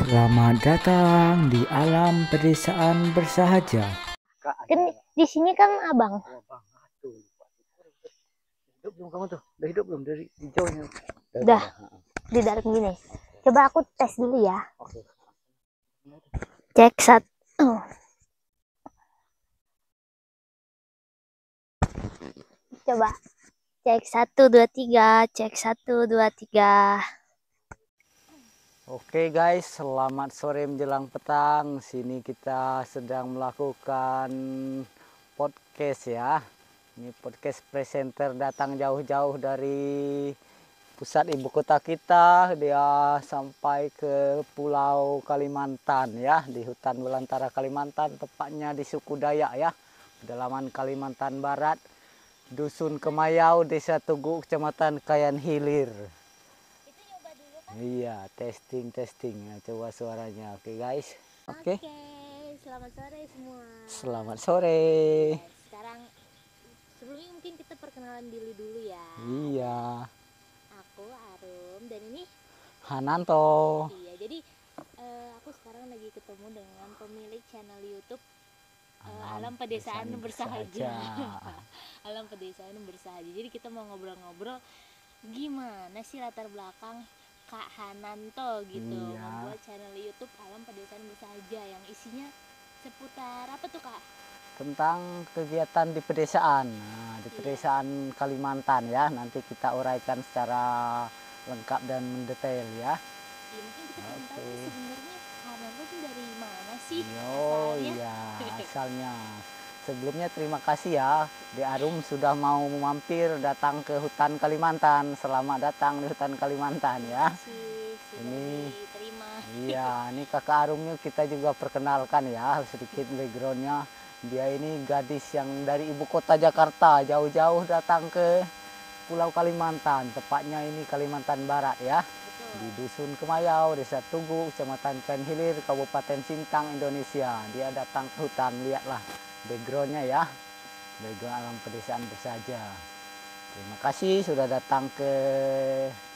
Selamat datang di alam pedesaan bersahaja. Kan di sini kan abang. Hidup belum kamu tuh? Udah hidup belum dari hijaunya? Udah di dalam gini. Coba aku tes dulu ya. Oke. Cek satu. Coba cek 1 2 3. Cek 1 2 3. Oke guys, selamat sore menjelang petang. Sini kita sedang melakukan podcast ya. Ini podcast presenter datang jauh-jauh dari pusat ibu kota kita. Dia sampai ke Pulau Kalimantan ya, di hutan belantara Kalimantan, tepatnya di suku Dayak ya, pedalaman Kalimantan Barat, Dusun Kemayau, Desa Tugu, Kecamatan Kayan Hilir. Iya, testing. Nah, coba suaranya. Oke guys. Oke. Selamat sore semua. Selamat sore. Sekarang sebelumnya mungkin kita perkenalan dulu ya. Iya. Aku Arum dan ini Hananto. iya. Jadi aku sekarang lagi ketemu dengan pemilik channel YouTube Alam Pedesaan Bersahaja. Alam Pedesaan Bersahaja. Jadi kita mau ngobrol-ngobrol gimana sih latar belakang Kak Hananto gitu membuat channel YouTube Alam Pedesaan Bersahaja yang isinya seputar apa tuh Kak? Tentang kegiatan di pedesaan. Nah, di pedesaan Kalimantan ya. Nanti kita uraikan secara lengkap dan mendetail ya. Ya mungkin kita pengen tahu sebenarnya Hananto tuh dari mana sih asalnya? Iya, asalnya. Sebelumnya terima kasih ya, Di Arum sudah mau mampir datang ke hutan Kalimantan. Selamat datang di hutan Kalimantan ya. Ini diterima. Iya, ini kakak Arumnya kita juga perkenalkan ya, sedikit backgroundnya. Dia ini gadis yang dari ibu kota Jakarta jauh-jauh datang ke Pulau Kalimantan, tepatnya ini Kalimantan Barat ya. Di Dusun Kemayau, Desa Tugu, Kecamatan Kayan Hilir, Kabupaten Sintang, Indonesia. Dia datang ke hutan, lihatlah backgroundnya ya, background alam pedesaan bersahaja. Terima kasih sudah datang ke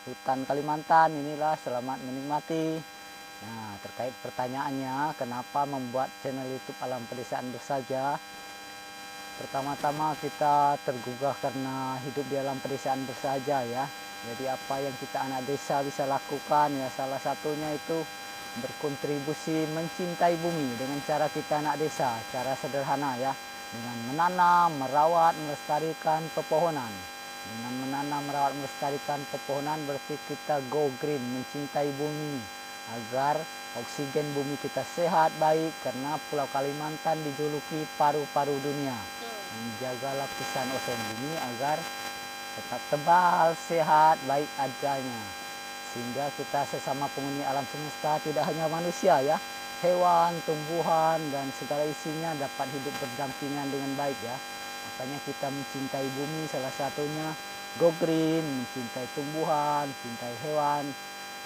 hutan Kalimantan. Inilah, selamat menikmati. Nah, terkait pertanyaannya, kenapa membuat channel YouTube Alam Pedesaan Bersahaja? Pertama-tama kita tergugah karena hidup di alam pedesaan bersahaja ya. Jadi apa yang kita anak desa bisa lakukan ya, salah satunya itu berkontribusi mencintai bumi dengan cara kita anak desa, cara sederhana ya, dengan menanam, merawat, melestarikan pepohonan. Dengan menanam, merawat, melestarikan pepohonan berarti kita go green, mencintai bumi agar oksigen bumi kita sehat baik, karena Pulau Kalimantan dijuluki paru-paru dunia. Menjaga lapisan ozon bumi agar tetap tebal, sehat, baik adanya. Sehingga kita sesama penghuni alam semesta, tidak hanya manusia ya, hewan, tumbuhan, dan segala isinya dapat hidup berdampingan dengan baik ya. Makanya kita mencintai bumi, salah satunya go green, mencintai tumbuhan, mencintai hewan,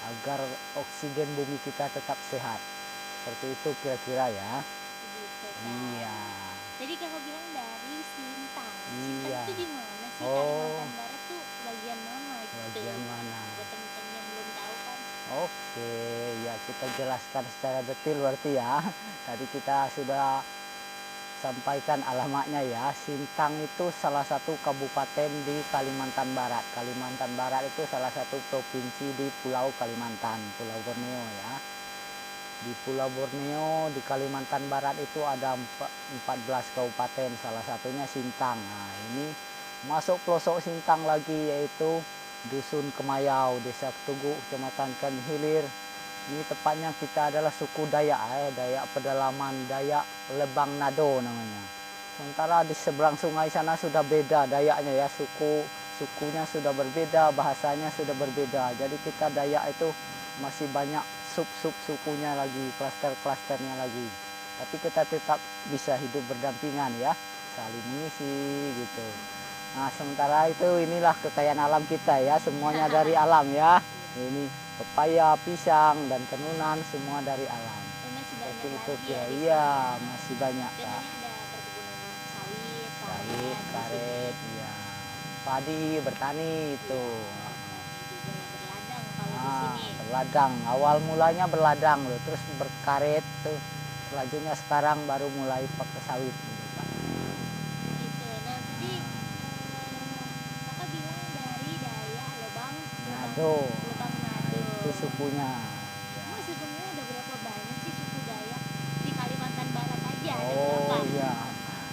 agar oksigen bumi kita tetap sehat. Seperti itu kira-kira ya. Iya. Jadi kakak bilang dari Sintang. Iya. Sintang itu di mana sih? Kalimantan Barat tuh bagian mana gitu? Bagian mana? Buat teman-teman yang belum tahu kan. Oke, ya kita jelaskan secara detail berarti ya. Tadi kita sudah sampaikan alamatnya ya. Sintang itu salah satu kabupaten di Kalimantan Barat. Kalimantan Barat itu salah satu provinsi di Pulau Kalimantan, Pulau Borneo ya. Di Pulau Borneo, di Kalimantan Barat itu ada 14 kabupaten, salah satunya Sintang. Nah, ini masuk pelosok Sintang lagi, yaitu Dusun Kemayau, Desa Tugu, Kecamatan Kayan Hilir. Ini tepatnya kita adalah suku Dayak, Dayak pedalaman, Dayak Lebang Nado namanya. Sementara di seberang sungai sana sudah beda Dayaknya ya, sukunya sudah berbeda, bahasanya sudah berbeda. Jadi kita Dayak itu masih banyak sub sukunya lagi, klaster-klasternya lagi. Tapi kita tetap bisa hidup berdampingan ya, saling mengisi gitu. Nah, sementara itu inilah kekayaan alam kita ya, semuanya dari alam ya. Ini pepaya, pisang, dan tenunan semua dari alam. Seperti itu ya. Iya, masih banyak Kak. Ada perkebunan sawit, karet, ya. Padi, bertani itu. Berladang kalau di sini. ladang. Awal mulanya berladang loh, terus berkaret tuh. Selanjutnya sekarang baru mulai pakai sawit gitu, Pak. Gitu. Nah tadi kakak bilang dari Dayak Lebang Nado. Lebang Nah, Nado. itu sukunya. Emang sebenarnya ada berapa banyak sih suku Dayak di Kalimantan Barat aja? Ada Oh berapa? iya.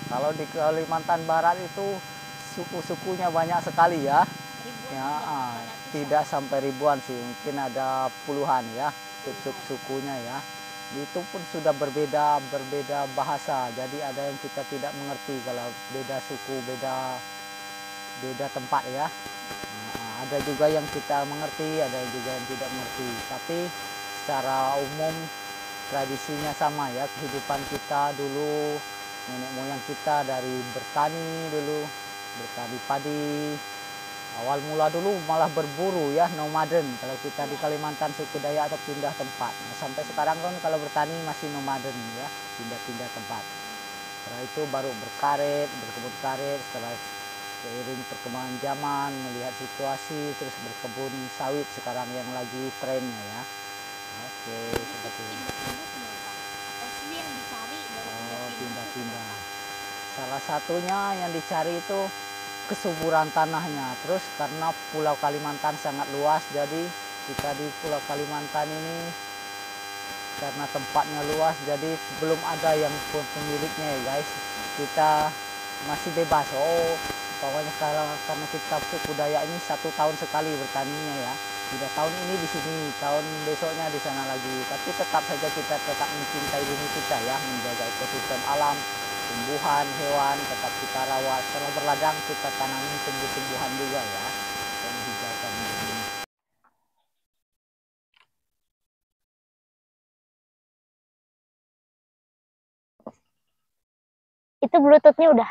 Kalau di Kalimantan Barat itu suku-sukunya banyak sekali ya. Ribuan Ya, ada, ratusan. tidak sampai ribuan sih, mungkin ada puluhan ya, sukunya ya. Itu pun sudah berbeda bahasa, jadi ada yang kita tidak mengerti kalau beda suku, beda tempat ya. Nah, ada juga yang kita mengerti, ada juga yang tidak mengerti. Tapi secara umum tradisinya sama ya, kehidupan kita dulu, nenek moyang kita dari bertani dulu, bertani padi. Awal mula dulu malah berburu ya, nomaden. Kalau kita di Kalimantan suku Dayak atau pindah tempat. Nah, sampai sekarang kan kalau bertani masih nomaden ya, pindah-pindah tempat. Setelah itu baru berkaret, berkebun karet. Setelah seiring perkembangan zaman, melihat situasi, terus berkebun sawit sekarang yang lagi trennya ya. Oke, seperti itu. Pindah-pindah kenapa? Apa sih yang dicari dari Oh, pindah-pindah. itu? Salah satunya yang dicari itu kesuburan tanahnya. Terus karena Pulau Kalimantan sangat luas, jadi kita di Pulau Kalimantan ini karena tempatnya luas, jadi belum ada yang pemiliknya ya guys. Kita masih bebas. Oh, pokoknya karena kita suku Dayak ini 1 tahun sekali bertaninya ya. Tidak tahun ini di sini, tahun besoknya di sana lagi. Tapi tetap saja kita tetap mencintai bumi kita ya, menjaga ekosistem alam, tumbuhan, hewan tetap kita rawat. Setelah berladang kita tanami tumbuh-tumbuhan juga ya, dan menghijaukan bumi. Itu bluetoothnya udah.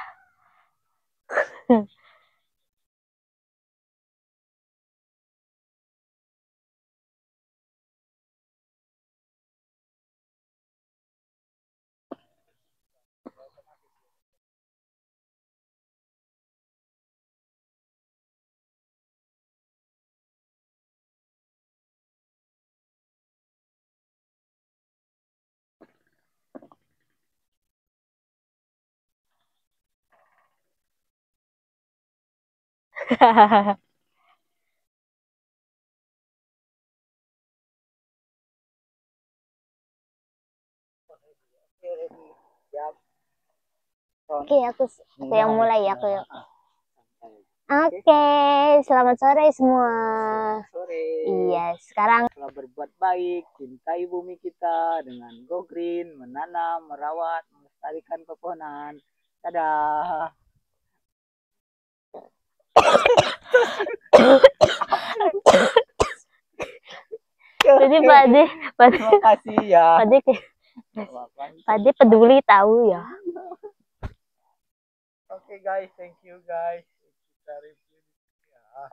Oke, aku yang mulai ya, aku. Oke, selamat sore semua. Sore. Iya, sekarang Telah berbuat baik, cintai bumi kita dengan go green, menanam, merawat, melestarikan pepohonan. Dadah. jadi Terima kasih ya. Pade peduli tahu ya. Oke guys, thank you guys. Kita review ya.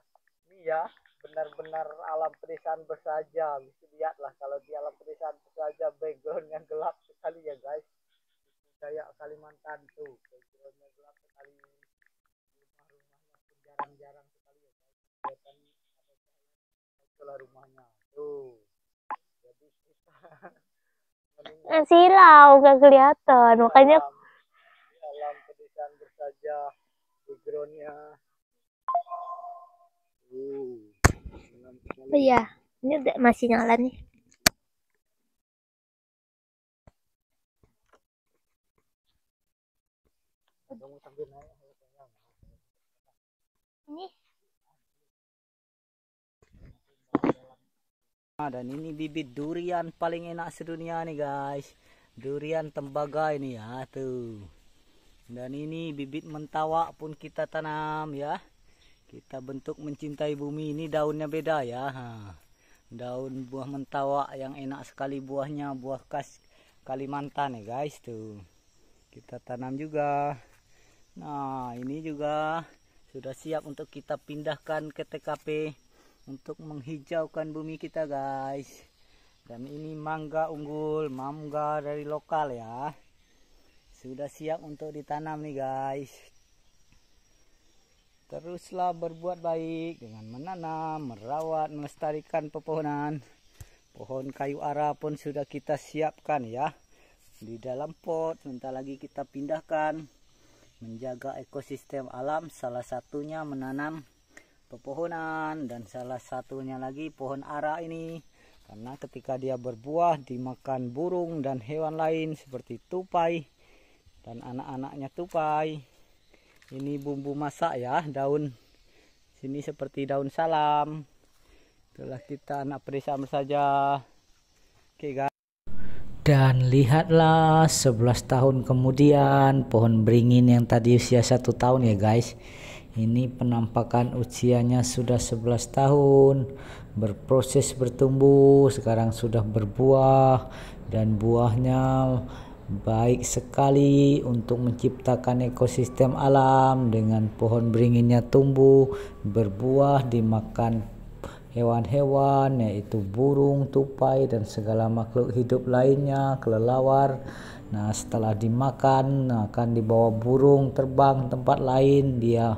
Ini ya, benar-benar alam pedesaan bersaja. Bisa lihatlah kalau di alam pedesaan bersaja backgroundnya gelap sekali ya guys. Kayak Kalimantan tuh, backgroundnya gelap sekali. Rumah-rumahnya pun jarang-jarang sekali ya guys. Kelihatan ada itulah rumahnya tuh. Jadi kita Silau gak kelihatan, makanya alam pedesaan bersaja, backgroundnya. oh iya, ini udah masih nyala nih. Ini Dan ini bibit durian paling enak sedunia nih guys, durian tembaga ini ya tuh. Dan ini bibit mentawak pun kita tanam ya, kita bentuk mencintai bumi. Ini daunnya beda ya, daun buah mentawak yang enak sekali buahnya, buah khas Kalimantan ya guys tuh. Kita tanam juga. Nah ini juga sudah siap untuk kita pindahkan ke TKP untuk menghijaukan bumi kita guys. Dan ini mangga unggul, mangga dari lokal ya, sudah siap untuk ditanam nih guys. Teruslah berbuat baik dengan menanam, merawat, melestarikan pepohonan. Pohon kayu ara pun sudah kita siapkan ya di dalam pot. Sebentar lagi kita pindahkan. Menjaga ekosistem alam, salah satunya menanam pepohonan, dan salah satunya lagi pohon ara ini. Karena ketika dia berbuah dimakan burung dan hewan lain seperti tupai dan anak-anaknya tupai. Ini bumbu masak ya, daun sini seperti daun salam. Itulah kita anak pedesaan saja. Oke guys. Dan lihatlah 11 tahun kemudian pohon beringin yang tadi usia 1 tahun ya guys. Ini penampakan usianya sudah 11 tahun. Berproses bertumbuh, sekarang sudah berbuah. Dan buahnya baik sekali untuk menciptakan ekosistem alam. Dengan pohon beringinnya tumbuh, berbuah, dimakan hewan-hewan yaitu burung, tupai dan segala makhluk hidup lainnya, kelelawar. Nah, setelah dimakan akan dibawa burung terbang tempat lain, dia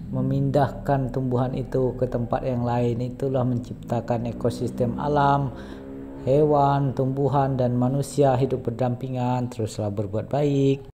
memindahkan tumbuhan itu ke tempat yang lain. Itulah menciptakan ekosistem alam, hewan, tumbuhan dan manusia hidup berdampingan. Teruslah berbuat baik.